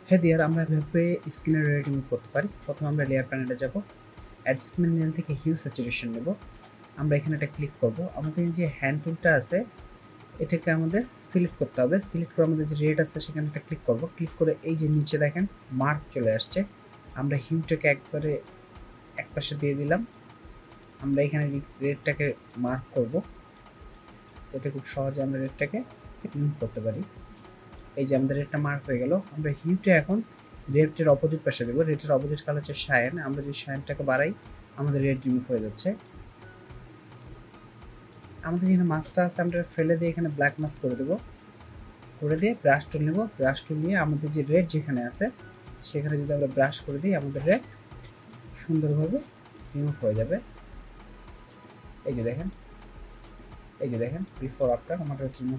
হ্যাঁ দিয়ার আমরা এভাবে স্ক্রিনের রেড রিমুভ করতে পারি। প্রথমে আমরা লেয়ার প্যানেলে যাব, অ্যাডজাস্টমেন্ট লেয়ার থেকে হিউ স্যাচুরেশন নেব। আমরা এখানে একটা ক্লিক করব, আমাদের যে হ্যান্ড টুলটা আছে এটাকে আমাদের সিলেক্ট করতে হবে। সিলেক্ট করে আমাদের যে রেড আছে সেখানে একটা ক্লিক করব, ক্লিক করে এই যে নিচে দেখেন মার্ক চলে আসছে, আমরা হিউটাকে একবারে একপাশে দিয়ে দিলাম। আমরা এখানে রেডটাকে মার্ক করব যাতে খুব সহজে আমরা রেডটাকে রিমুভ করতে পারি। এই যে আমাদের রেডটা মার্ক হয়ে গেল। আমরা হিউটা এখন রেডের অপোজিট পাশে দেবো। রেডের অপোজিট কালার হচ্ছে শাইন, আমরা যদি শাইনটাকে বাড়াই আমাদের রেড রিমুভ হয়ে যাচ্ছে। আমাদের এখানে মাস্কটা আছে, আমরা ফেলে দিয়ে এখানে ব্ল্যাক মাস্ক করে দেবো। করে দিয়ে ব্রাশ টুল নেব, ব্রাশ টুল নিয়ে আমাদের যে রেড যেখানে আছে সেখানে যদি আমরা ব্রাশ করে দিই আমাদের রেড সুন্দরভাবে রিমুভ হয়ে যাবে। এই যে দেখেন, এই যে দেখেন বিফোর আফটার আমার রেড রিমুভ